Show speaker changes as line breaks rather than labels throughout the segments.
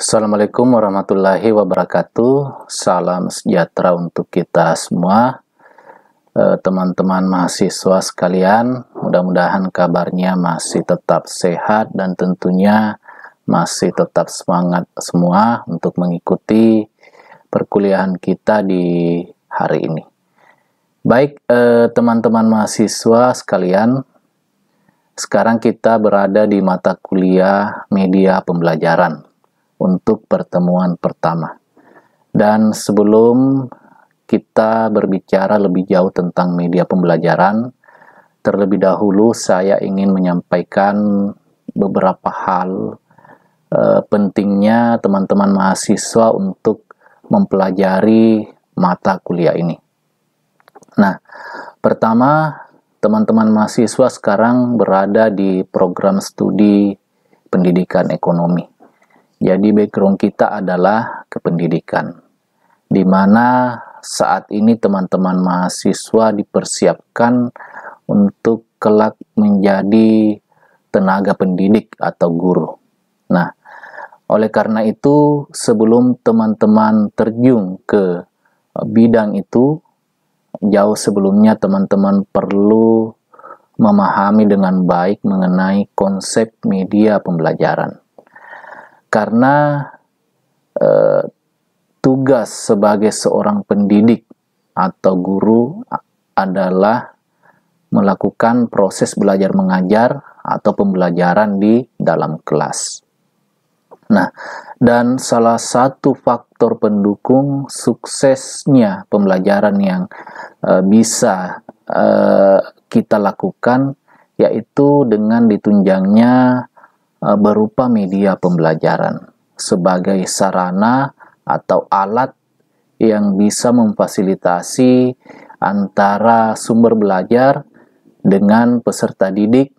Assalamualaikum warahmatullahi wabarakatuh. Salam sejahtera untuk kita semua, teman-teman mahasiswa sekalian. Mudah-mudahan kabarnya masih tetap sehat dan tentunya masih tetap semangat semua untuk mengikuti perkuliahan kita di hari ini. Baik, teman-teman mahasiswa sekalian, sekarang kita berada di mata kuliah media pembelajaran untuk pertemuan pertama. Dan sebelum kita berbicara lebih jauh tentang media pembelajaran, terlebih dahulu saya ingin menyampaikan beberapa hal pentingnya teman-teman mahasiswa untuk mempelajari mata kuliah ini. Nah, pertama, teman-teman mahasiswa sekarang berada di program studi pendidikan ekonomi. Jadi background kita adalah kependidikan, di mana saat ini teman-teman mahasiswa dipersiapkan untuk kelak menjadi tenaga pendidik atau guru. Nah, oleh karena itu, sebelum teman-teman terjun ke bidang itu, jauh sebelumnya teman-teman perlu memahami dengan baik mengenai konsep media pembelajaran. Karena tugas sebagai seorang pendidik atau guru adalah melakukan proses belajar mengajar atau pembelajaran di dalam kelas. Nah, dan salah satu faktor pendukung suksesnya pembelajaran yang bisa kita lakukan yaitu dengan ditunjangnya berupa media pembelajaran sebagai sarana atau alat yang bisa memfasilitasi antara sumber belajar dengan peserta didik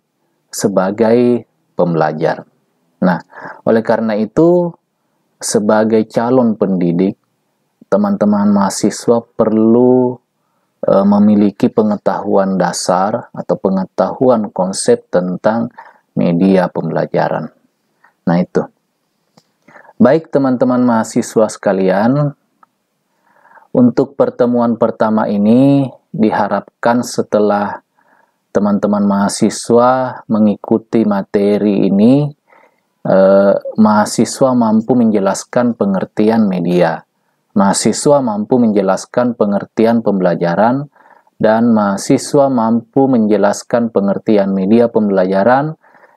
sebagai pembelajar. Nah, oleh karena itu, sebagai calon pendidik, teman-teman mahasiswa perlu memiliki pengetahuan dasar atau pengetahuan konsep tentang media pembelajaran. Nah, itu. Baik teman-teman mahasiswa sekalian, untuk pertemuan pertama ini diharapkan setelah teman-teman mahasiswa mengikuti materi ini, mahasiswa mampu menjelaskan pengertian media, mahasiswa mampu menjelaskan pengertian pembelajaran, dan mahasiswa mampu menjelaskan pengertian media pembelajaran,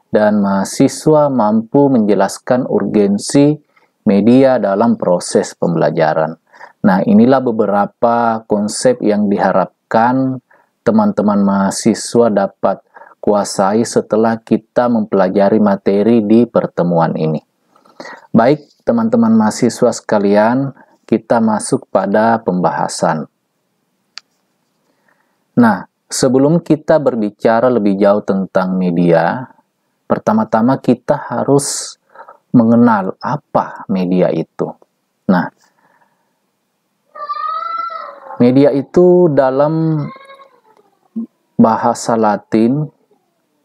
dan mahasiswa mampu menjelaskan urgensi media dalam proses pembelajaran. Nah, inilah beberapa konsep yang diharapkan teman-teman mahasiswa dapat kuasai setelah kita mempelajari materi di pertemuan ini. Baik, teman-teman mahasiswa sekalian, kita masuk pada pembahasan. Nah, sebelum kita berbicara lebih jauh tentang media, pertama-tama kita harus mengenal apa media itu. Nah, media itu dalam bahasa Latin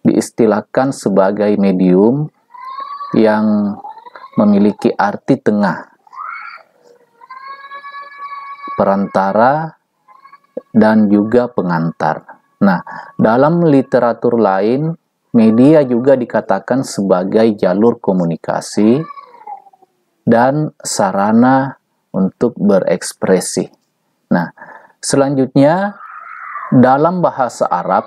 diistilahkan sebagai medium yang memiliki arti tengah, perantara, dan juga pengantar. Nah, dalam literatur lain, media juga dikatakan sebagai jalur komunikasi dan sarana untuk berekspresi. Nah, selanjutnya dalam bahasa Arab,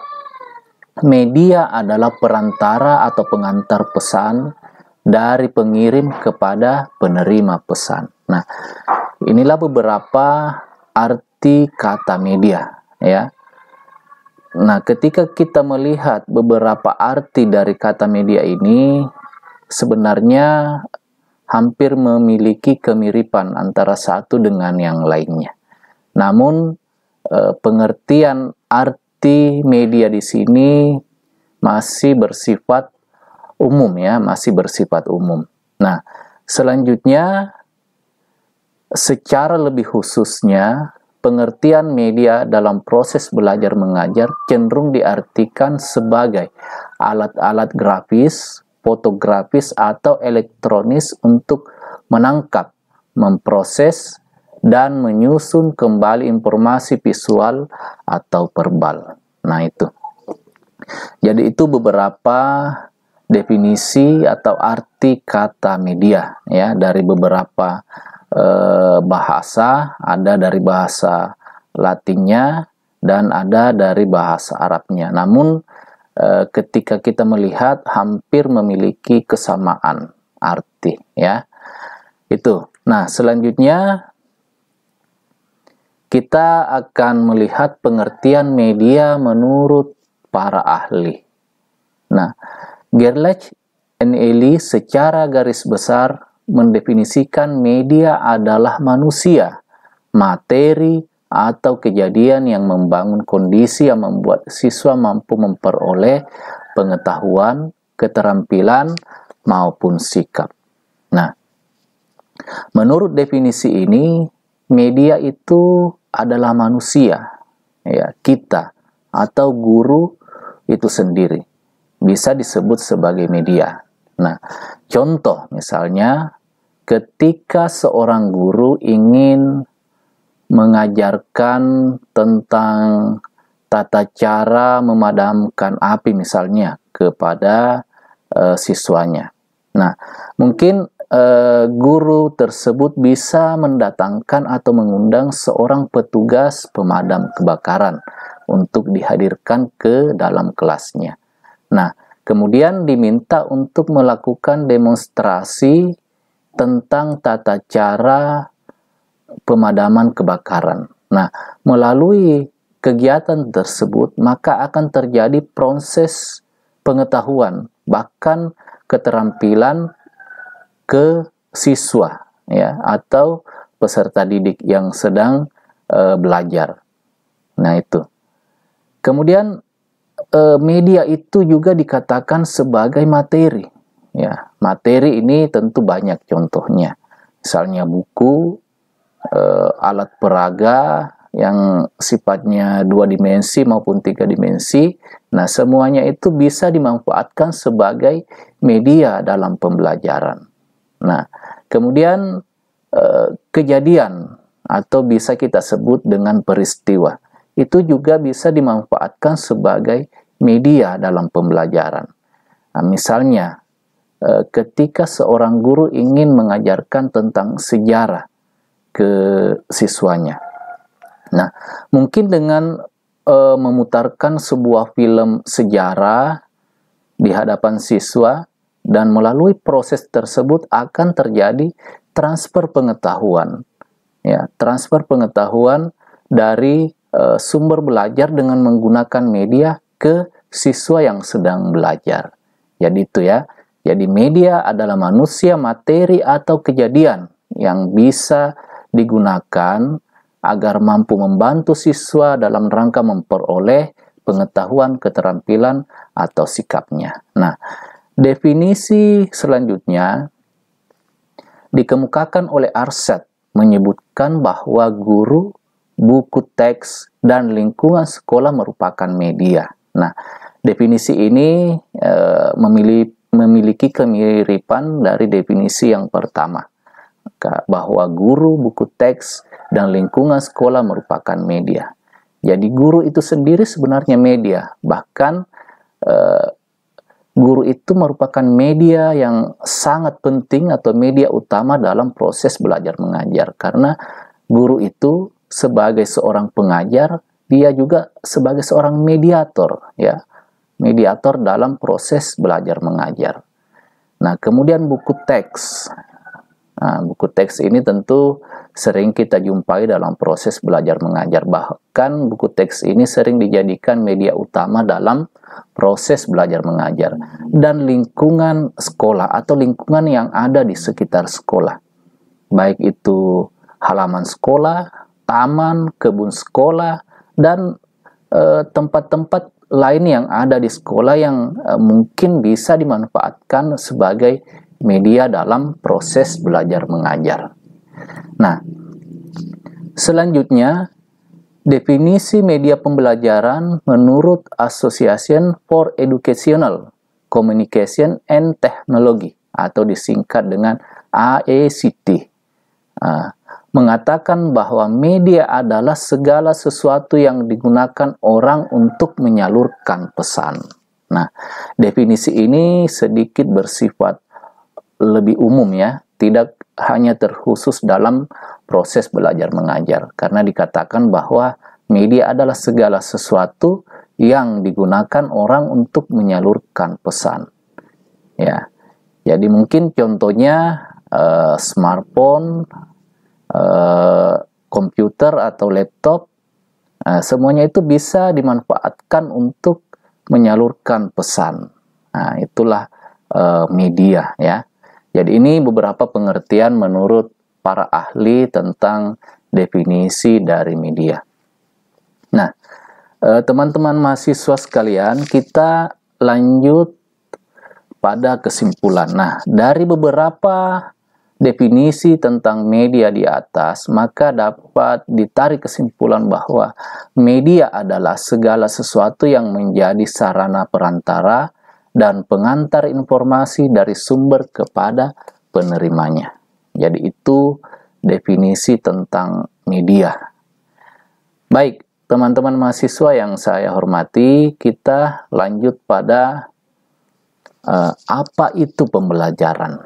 media adalah perantara atau pengantar pesan dari pengirim kepada penerima pesan. Nah, inilah beberapa arti kata media, ya. Nah, ketika kita melihat beberapa arti dari kata media ini, sebenarnya hampir memiliki kemiripan antara satu dengan yang lainnya. Namun, pengertian arti media di sini masih bersifat umum, ya, masih bersifat umum. Nah, selanjutnya, secara lebih khususnya, pengertian media dalam proses belajar mengajar cenderung diartikan sebagai alat-alat grafis, fotografis, atau elektronis untuk menangkap, memproses, dan menyusun kembali informasi visual atau verbal. Nah, itu. Jadi itu beberapa definisi atau arti kata media ya dari beberapa bahasa, ada dari bahasa Latinnya dan ada dari bahasa Arabnya. Namun ketika kita melihat hampir memiliki kesamaan arti ya. Itu. Nah, selanjutnya kita akan melihat pengertian media menurut para ahli. Nah, Gerlach and Ely secara garis besar mendefinisikan media adalah manusia, materi, atau kejadian yang membangun kondisi yang membuat siswa mampu memperoleh pengetahuan, keterampilan, maupun sikap. Nah, menurut definisi ini, media itu adalah manusia, ya, kita, atau guru itu sendiri bisa disebut sebagai media. Nah, contoh misalnya ketika seorang guru ingin mengajarkan tentang tata cara memadamkan api misalnya kepada siswanya. Nah, mungkin guru tersebut bisa mendatangkan atau mengundang seorang petugas pemadam kebakaran untuk dihadirkan ke dalam kelasnya. Nah, kemudian diminta untuk melakukan demonstrasi tentang tata cara pemadaman kebakaran. Nah, melalui kegiatan tersebut, maka akan terjadi proses pengetahuan, bahkan keterampilan ke siswa, ya, atau peserta didik yang sedang belajar. Nah, itu. Kemudian media itu juga dikatakan sebagai materi. Ya, materi ini tentu banyak contohnya. Misalnya buku, alat peraga yang sifatnya 2 dimensi maupun 3 dimensi. Nah, semuanya itu bisa dimanfaatkan sebagai media dalam pembelajaran. Nah, kemudian kejadian atau bisa kita sebut dengan peristiwa itu juga bisa dimanfaatkan sebagai media dalam pembelajaran. Nah, misalnya ketika seorang guru ingin mengajarkan tentang sejarah ke siswanya. Nah, mungkin dengan memutarkan sebuah film sejarah di hadapan siswa dan melalui proses tersebut akan terjadi transfer pengetahuan. Ya, transfer pengetahuan dari sumber belajar dengan menggunakan media ke siswa yang sedang belajar. Jadi itu ya. Jadi media adalah manusia, materi, atau kejadian yang bisa digunakan agar mampu membantu siswa dalam rangka memperoleh pengetahuan, keterampilan, atau sikapnya. Nah, definisi selanjutnya dikemukakan oleh Arset menyebutkan bahwa guru, buku teks, dan lingkungan sekolah merupakan media. Nah, definisi ini memiliki kemiripan dari definisi yang pertama, bahwa guru, buku teks, dan lingkungan sekolah merupakan media. Jadi guru itu sendiri sebenarnya media. Bahkan guru itu merupakan media yang sangat penting atau media utama dalam proses belajar mengajar. Karena guru itu sebagai seorang pengajar, dia juga sebagai seorang mediator, ya, mediator dalam proses belajar mengajar. Nah, kemudian buku teks. Nah, buku teks ini tentu sering kita jumpai dalam proses belajar mengajar. Bahkan buku teks ini sering dijadikan media utama dalam proses belajar mengajar. Dan lingkungan sekolah atau lingkungan yang ada di sekitar sekolah. Baik itu halaman sekolah, taman, kebun sekolah, dan tempat-tempat lain yang ada di sekolah yang mungkin bisa dimanfaatkan sebagai media dalam proses belajar mengajar. Nah, selanjutnya definisi media pembelajaran menurut Association for Educational Communication and Technology atau disingkat dengan AECT, mengatakan bahwa media adalah segala sesuatu yang digunakan orang untuk menyalurkan pesan. Nah, definisi ini sedikit bersifat lebih umum ya, tidak hanya terkhusus dalam proses belajar mengajar, karena dikatakan bahwa media adalah segala sesuatu yang digunakan orang untuk menyalurkan pesan. Ya, jadi mungkin contohnya smartphone, komputer atau laptop, semuanya itu bisa dimanfaatkan untuk menyalurkan pesan. Nah, itulah media ya. Jadi ini beberapa pengertian menurut para ahli tentang definisi dari media. Nah, teman-teman mahasiswa sekalian, kita lanjut pada kesimpulan. Nah, dari beberapa definisi tentang media di atas, maka dapat ditarik kesimpulan bahwa media adalah segala sesuatu yang menjadi sarana perantara dan pengantar informasi dari sumber kepada penerimanya. Jadi itu definisi tentang media. Baik, teman-teman mahasiswa yang saya hormati, kita lanjut pada apa itu pembelajaran.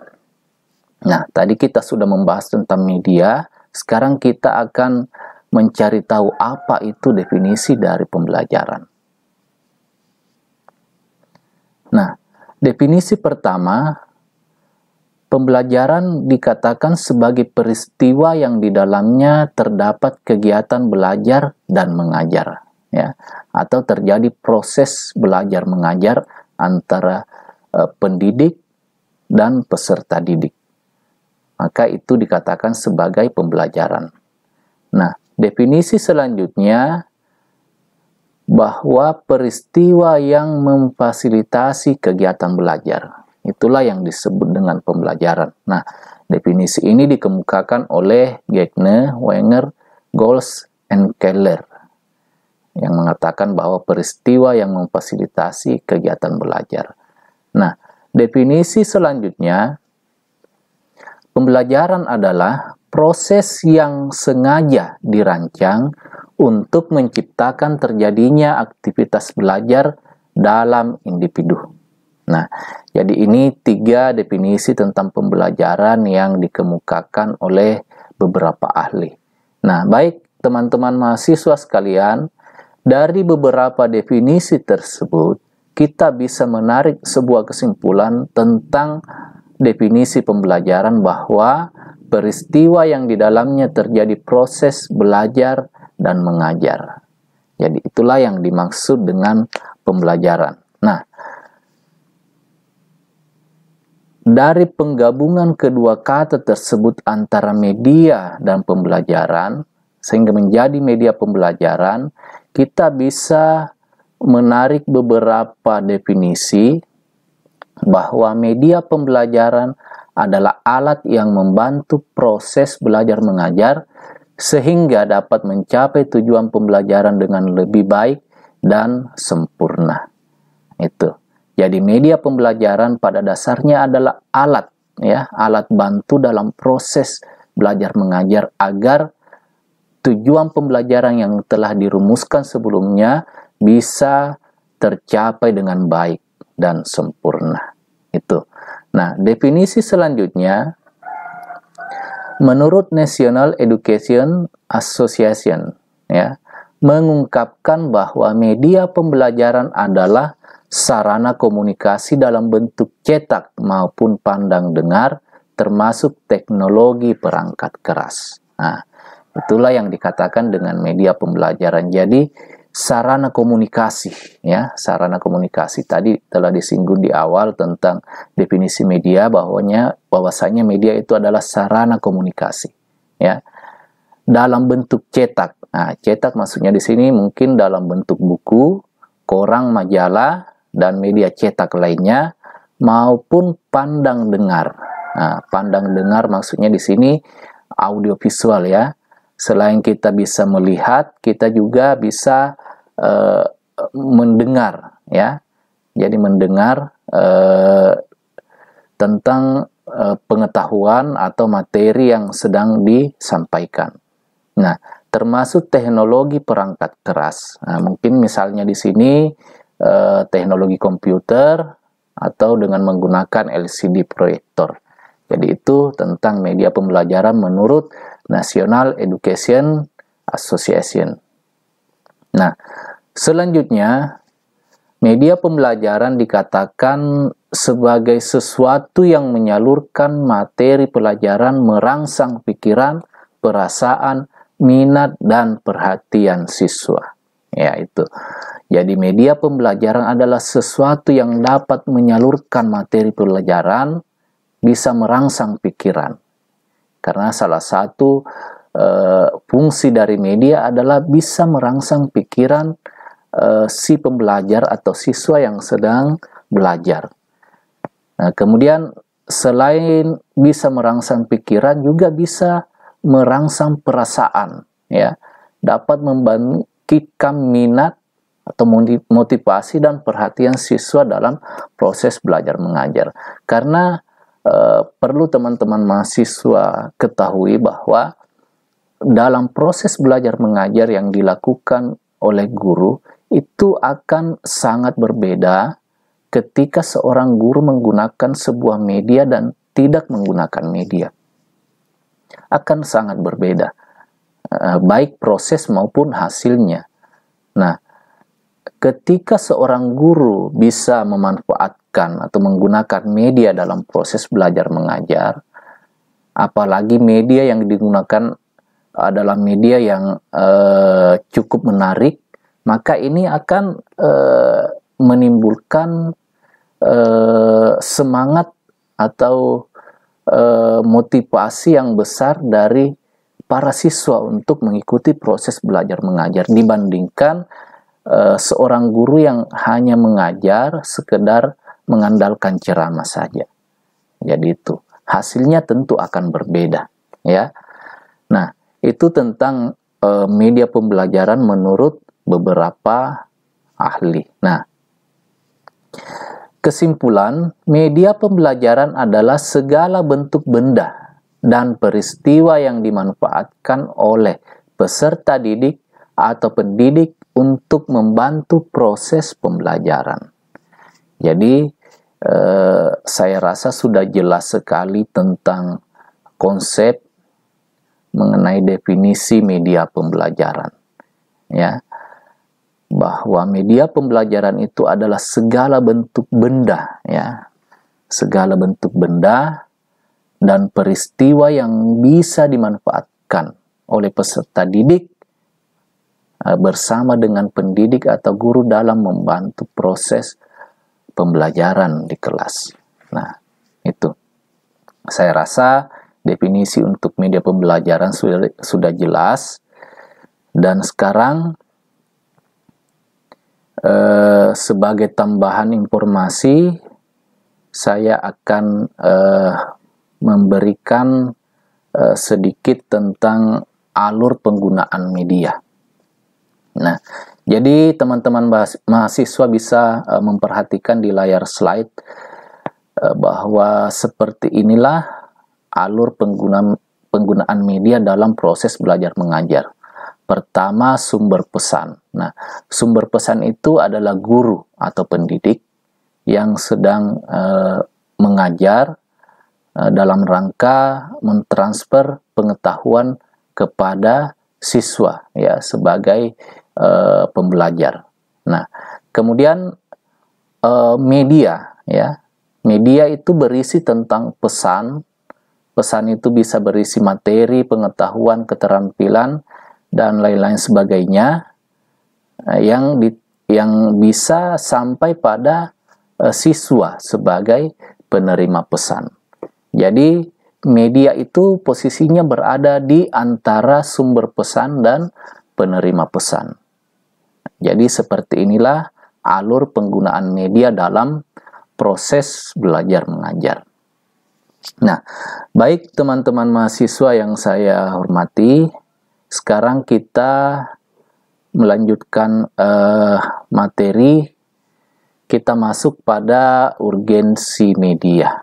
Nah, tadi kita sudah membahas tentang media, sekarang kita akan mencari tahu apa itu definisi dari pembelajaran. Nah, definisi pertama, pembelajaran dikatakan sebagai peristiwa yang di dalamnya terdapat kegiatan belajar dan mengajar, ya, atau terjadi proses belajar mengajar antara pendidik dan peserta didik. Maka itu dikatakan sebagai pembelajaran. Nah, definisi selanjutnya bahwa peristiwa yang memfasilitasi kegiatan belajar. Itulah yang disebut dengan pembelajaran. Nah, definisi ini dikemukakan oleh Gagne, Wenger, Goltz, and Keller yang mengatakan bahwa peristiwa yang memfasilitasi kegiatan belajar. Nah, definisi selanjutnya, pembelajaran adalah proses yang sengaja dirancang untuk menciptakan terjadinya aktivitas belajar dalam individu. Nah, jadi ini 3 definisi tentang pembelajaran yang dikemukakan oleh beberapa ahli. Nah, baik teman-teman mahasiswa sekalian, dari beberapa definisi tersebut, kita bisa menarik sebuah kesimpulan tentang definisi pembelajaran bahwa peristiwa yang di dalamnya terjadi proses belajar dan mengajar. Jadi itulah yang dimaksud dengan pembelajaran. Nah, dari penggabungan kedua kata tersebut antara media dan pembelajaran, sehingga menjadi media pembelajaran, kita bisa menarik beberapa definisi bahwa media pembelajaran adalah alat yang membantu proses belajar mengajar sehingga dapat mencapai tujuan pembelajaran dengan lebih baik dan sempurna. Itu. Jadi media pembelajaran pada dasarnya adalah alat, ya, alat bantu dalam proses belajar mengajar agar tujuan pembelajaran yang telah dirumuskan sebelumnya bisa tercapai dengan baik dan sempurna. Itu. Nah, definisi selanjutnya menurut National Education Association, ya, mengungkapkan bahwa media pembelajaran adalah sarana komunikasi dalam bentuk cetak maupun pandang dengar, termasuk teknologi perangkat keras. Nah, itulah yang dikatakan dengan media pembelajaran. Jadi sarana komunikasi, ya, sarana komunikasi. Tadi telah disinggung di awal tentang definisi media bahwasanya media itu adalah sarana komunikasi, ya, dalam bentuk cetak. Nah, cetak maksudnya di sini mungkin dalam bentuk buku, koran, majalah, dan media cetak lainnya, maupun pandang dengar. Nah, pandang dengar maksudnya di sini audiovisual, ya. Selain kita bisa melihat, kita juga bisa mendengar, ya. Jadi mendengar tentang pengetahuan atau materi yang sedang disampaikan. Nah, termasuk teknologi perangkat keras. Nah, mungkin misalnya di sini teknologi komputer atau dengan menggunakan LCD proyektor. Jadi itu tentang media pembelajaran menurut National Education Association. Nah, selanjutnya media pembelajaran dikatakan sebagai sesuatu yang menyalurkan materi pelajaran merangsang pikiran, perasaan, minat, dan perhatian siswa. Ya, itu. Jadi media pembelajaran adalah sesuatu yang dapat menyalurkan materi pelajaran, bisa merangsang pikiran. Karena salah satu fungsi dari media adalah bisa merangsang pikiran si pembelajar atau siswa yang sedang belajar. Nah, kemudian selain bisa merangsang pikiran, juga bisa merangsang perasaan, ya, dapat membangkitkan minat atau motivasi dan perhatian siswa dalam proses belajar mengajar. Karena perlu teman-teman mahasiswa ketahui bahwa dalam proses belajar mengajar yang dilakukan oleh guru itu akan sangat berbeda ketika seorang guru menggunakan sebuah media dan tidak menggunakan media. Akan sangat berbeda, baik proses maupun hasilnya. Nah, ketika seorang guru bisa memanfaatkan atau menggunakan media dalam proses belajar mengajar, apalagi media yang digunakan adalah media yang cukup menarik, maka ini akan menimbulkan semangat atau motivasi yang besar dari para siswa untuk mengikuti proses belajar mengajar dibandingkan seorang guru yang hanya mengajar sekedar mengandalkan ceramah saja. Jadi itu hasilnya tentu akan berbeda, ya. Nah, itu tentang media pembelajaran menurut beberapa ahli. Nah, kesimpulan, media pembelajaran adalah segala bentuk benda dan peristiwa yang dimanfaatkan oleh peserta didik atau pendidik untuk membantu proses pembelajaran. Jadi, saya rasa sudah jelas sekali tentang konsep mengenai definisi media pembelajaran, ya, bahwa media pembelajaran itu adalah segala bentuk benda, ya, segala bentuk benda dan peristiwa yang bisa dimanfaatkan oleh peserta didik bersama dengan pendidik atau guru dalam membantu proses pembelajaran di kelas. Nah, itu. Saya rasa definisi untuk media pembelajaran sudah jelas. Dan sekarang sebagai tambahan informasi, saya akan memberikan sedikit tentang alur penggunaan media. Nah, jadi teman-teman mahasiswa bisa memperhatikan di layar slide bahwa seperti inilah alur penggunaan media dalam proses belajar mengajar. Pertama, sumber pesan. Nah, sumber pesan itu adalah guru atau pendidik yang sedang mengajar dalam rangka mentransfer pengetahuan kepada siswa, ya, sebagai pembelajar. Nah, kemudian media, ya, media itu berisi tentang pesan. Pesan itu bisa berisi materi, pengetahuan, keterampilan, dan lain-lain sebagainya yang bisa sampai pada siswa sebagai penerima pesan. Jadi media itu posisinya berada di antara sumber pesan dan penerima pesan. Jadi seperti inilah alur penggunaan media dalam proses belajar mengajar. Nah, baik teman-teman mahasiswa yang saya hormati, sekarang kita melanjutkan materi. Kita masuk pada urgensi media.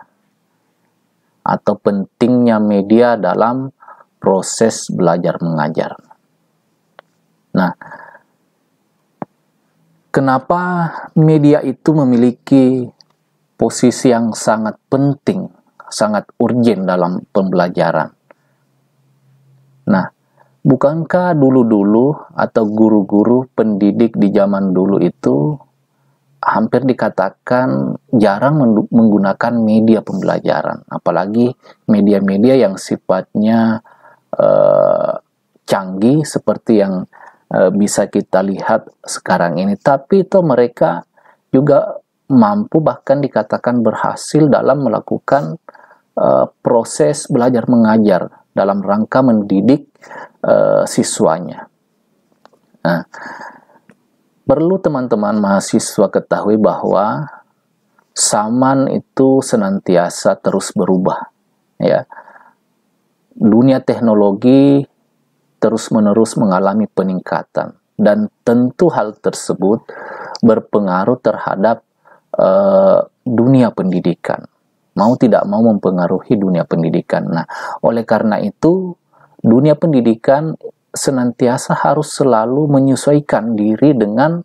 atau pentingnya media dalam proses belajar mengajar. Nah, kenapa media itu memiliki posisi yang sangat penting, sangat urgent dalam pembelajaran? Nah, bukankah dulu-dulu atau guru-guru pendidik di zaman dulu itu hampir dikatakan jarang menggunakan media pembelajaran, apalagi media-media yang sifatnya canggih seperti yang bisa kita lihat sekarang ini. Tapi itu mereka juga mampu, bahkan dikatakan berhasil dalam melakukan proses belajar mengajar dalam rangka mendidik siswanya. Nah, perlu teman-teman mahasiswa ketahui bahwa zaman itu senantiasa terus berubah, ya. Dunia teknologi terus-menerus mengalami peningkatan, dan tentu hal tersebut berpengaruh terhadap dunia pendidikan. Mau tidak mau mempengaruhi dunia pendidikan. Nah, oleh karena itu, dunia pendidikan senantiasa harus selalu menyesuaikan diri dengan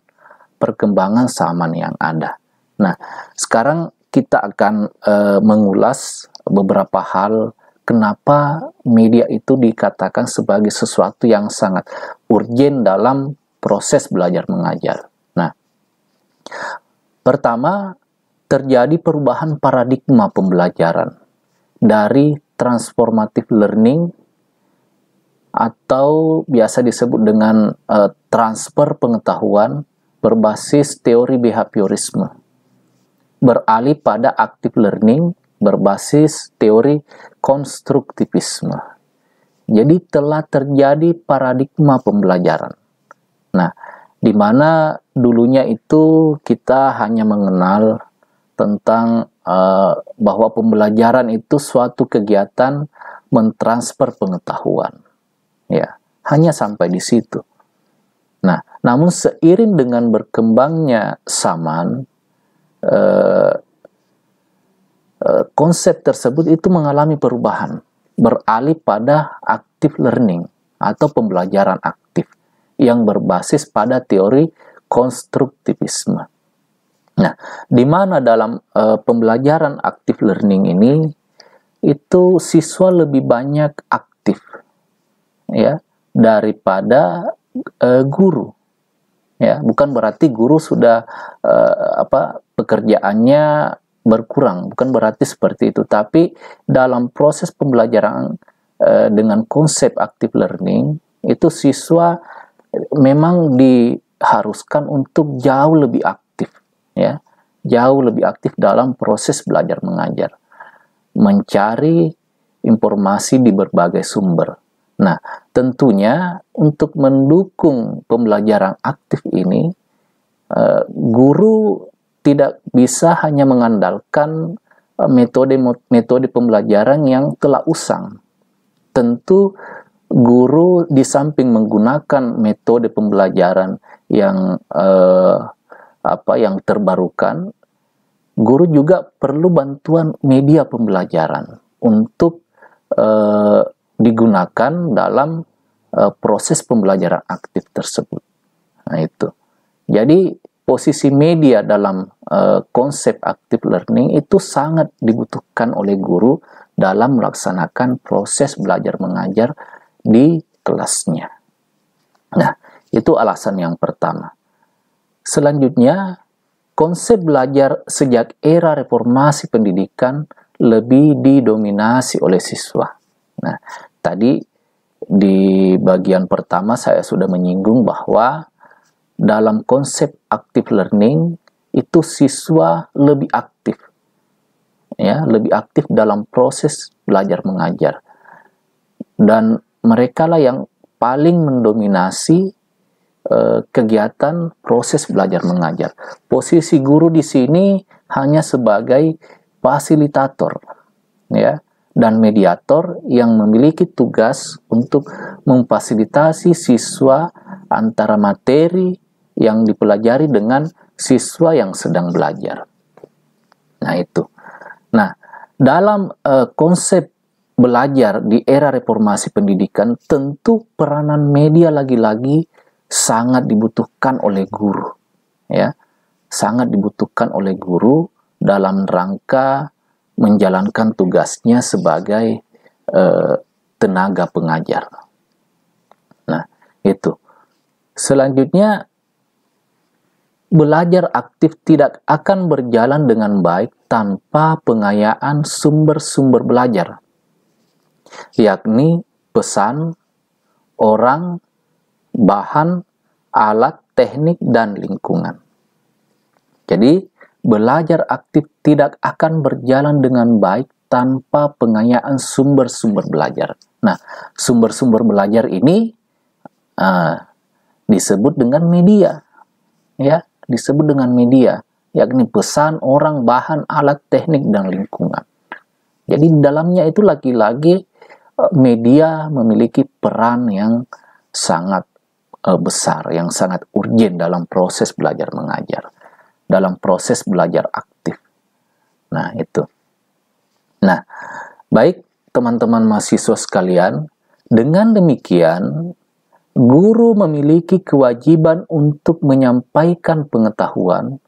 perkembangan zaman yang ada. Nah, sekarang kita akan mengulas beberapa hal kenapa media itu dikatakan sebagai sesuatu yang sangat urgent dalam proses belajar mengajar. Nah, pertama, terjadi perubahan paradigma pembelajaran dari transformative learning atau biasa disebut dengan transfer pengetahuan berbasis teori behaviorisme, beralih pada active learning berbasis teori konstruktivisme. Jadi telah terjadi paradigma pembelajaran. Nah, di mana dulunya itu kita hanya mengenal tentang bahwa pembelajaran itu suatu kegiatan mentransfer pengetahuan. Ya, hanya sampai di situ. Nah, namun seiring dengan berkembangnya zaman, konsep tersebut itu mengalami perubahan, beralih pada active learning atau pembelajaran aktif yang berbasis pada teori konstruktivisme. Nah, di mana dalam pembelajaran active learning ini itu siswa lebih banyak aktif, ya, daripada guru. Ya, bukan berarti guru sudah pekerjaannya berkurang, bukan berarti seperti itu. Tapi dalam proses pembelajaran dengan konsep active learning itu siswa memang diharuskan untuk jauh lebih aktif, ya, jauh lebih aktif dalam proses belajar mengajar, mencari informasi di berbagai sumber. Nah, tentunya untuk mendukung pembelajaran aktif ini, guru tidak bisa hanya mengandalkan metode pembelajaran yang telah usang. Tentu guru di samping menggunakan metode pembelajaran yang yang terbarukan, guru juga perlu bantuan media pembelajaran untuk digunakan dalam proses pembelajaran aktif tersebut. Nah, itu. Jadi posisi media dalam konsep active learning itu sangat dibutuhkan oleh guru dalam melaksanakan proses belajar mengajar di kelasnya. Nah, itu alasan yang pertama. Selanjutnya, konsep belajar sejak era reformasi pendidikan lebih didominasi oleh siswa. Nah, tadi di bagian pertama saya sudah menyinggung bahwa dalam konsep active learning itu siswa lebih aktif, ya, lebih aktif dalam proses belajar mengajar, dan mereka lah yang paling mendominasi kegiatan proses belajar mengajar. Posisi guru di sini hanya sebagai fasilitator, ya, dan mediator yang memiliki tugas untuk memfasilitasi siswa antara materi yang dipelajari dengan siswa yang sedang belajar. Nah, itu. Nah, dalam konsep belajar di era reformasi pendidikan, tentu peranan media lagi-lagi sangat dibutuhkan oleh guru, ya, sangat dibutuhkan oleh guru dalam rangka menjalankan tugasnya sebagai tenaga pengajar. Nah, itu. Selanjutnya, belajar aktif tidak akan berjalan dengan baik tanpa pengayaan sumber-sumber belajar, yakni pesan, orang, bahan, alat, teknik, dan lingkungan. Jadi, belajar aktif tidak akan berjalan dengan baik tanpa pengayaan sumber-sumber belajar. Nah, sumber-sumber belajar ini disebut dengan media, ya, disebut dengan media, yakni pesan, orang, bahan, alat, teknik, dan lingkungan. Jadi dalamnya itu lagi-lagi media memiliki peran yang sangat besar, yang sangat urgen dalam proses belajar mengajar, dalam proses belajar aktif. Nah, itu. Nah, baik teman-teman mahasiswa sekalian, dengan demikian guru memiliki kewajiban untuk menyampaikan pengetahuan,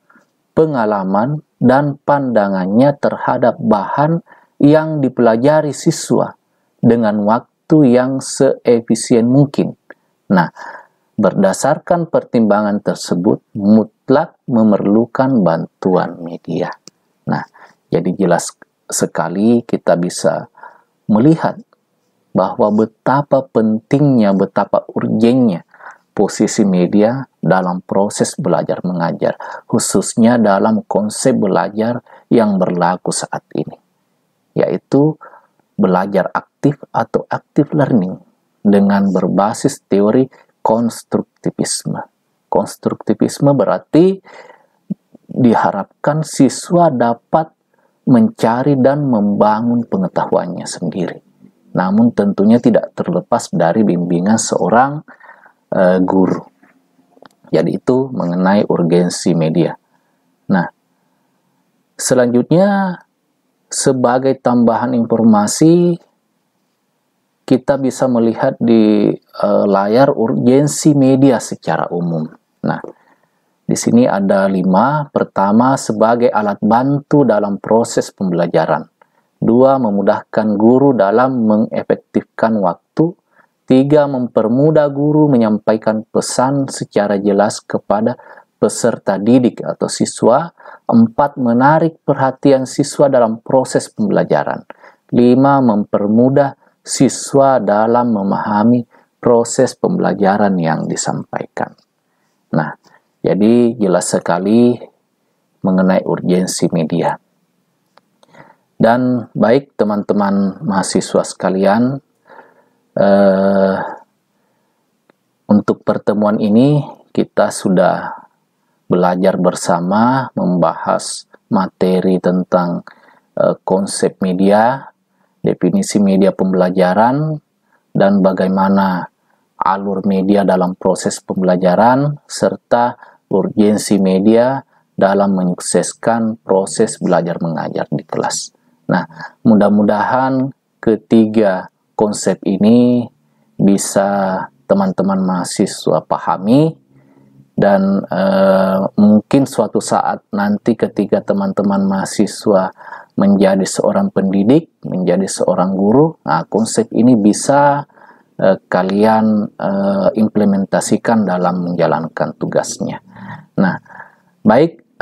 pengalaman, dan pandangannya terhadap bahan yang dipelajari siswa dengan waktu yang seefisien mungkin. Nah, berdasarkan pertimbangan tersebut, mutlak memerlukan bantuan media. Nah, jadi jelas sekali kita bisa melihat bahwa betapa pentingnya, betapa urgennya posisi media dalam proses belajar mengajar, khususnya dalam konsep belajar yang berlaku saat ini, yaitu belajar aktif atau active learning dengan berbasis teori konstruktivisme. Konstruktivisme berarti diharapkan siswa dapat mencari dan membangun pengetahuannya sendiri, namun tentunya tidak terlepas dari bimbingan seorang guru. Jadi itu mengenai urgensi media. Nah, selanjutnya sebagai tambahan informasi, kita bisa melihat di layar urgensi media secara umum. Nah, di sini ada 5. Pertama, sebagai alat bantu dalam proses pembelajaran. 2, memudahkan guru dalam mengefektifkan waktu. 3, mempermudah guru menyampaikan pesan secara jelas kepada peserta didik atau siswa. 4, menarik perhatian siswa dalam proses pembelajaran. 5, mempermudah siswa dalam memahami proses pembelajaran yang disampaikan. Nah, jadi jelas sekali mengenai urgensi media. Dan baik teman-teman mahasiswa sekalian, untuk pertemuan ini kita sudah belajar bersama membahas materi tentang konsep media, definisi media pembelajaran, dan bagaimana alur media dalam proses pembelajaran, serta urgensi media dalam menyukseskan proses belajar mengajar di kelas. Nah, mudah-mudahan ketiga konsep ini bisa teman-teman mahasiswa pahami, dan mungkin suatu saat nanti ketika teman-teman mahasiswa menjadi seorang pendidik, menjadi seorang guru, nah konsep ini bisa kalian implementasikan dalam menjalankan tugasnya. Nah, baik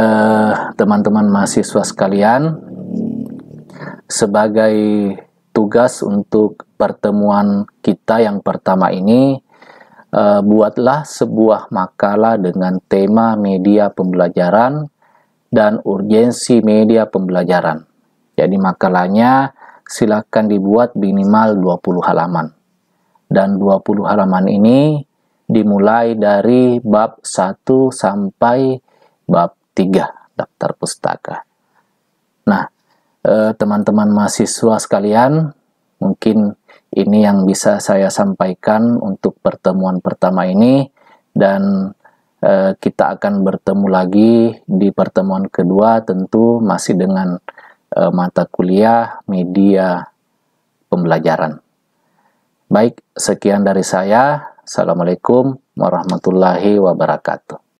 teman-teman mahasiswa sekalian, sebagai tugas untuk pertemuan kita yang pertama ini, buatlah sebuah makalah dengan tema media pembelajaran dan urgensi media pembelajaran. Jadi makalahnya silakan dibuat minimal 20 halaman. Dan 20 halaman ini dimulai dari bab 1 sampai bab 3 daftar pustaka. Nah, teman-teman mahasiswa sekalian, mungkin ini yang bisa saya sampaikan untuk pertemuan pertama ini, dan kita akan bertemu lagi di pertemuan kedua, tentu masih dengan mata kuliah media pembelajaran. Baik, sekian dari saya. Assalamualaikum warahmatullahi wabarakatuh.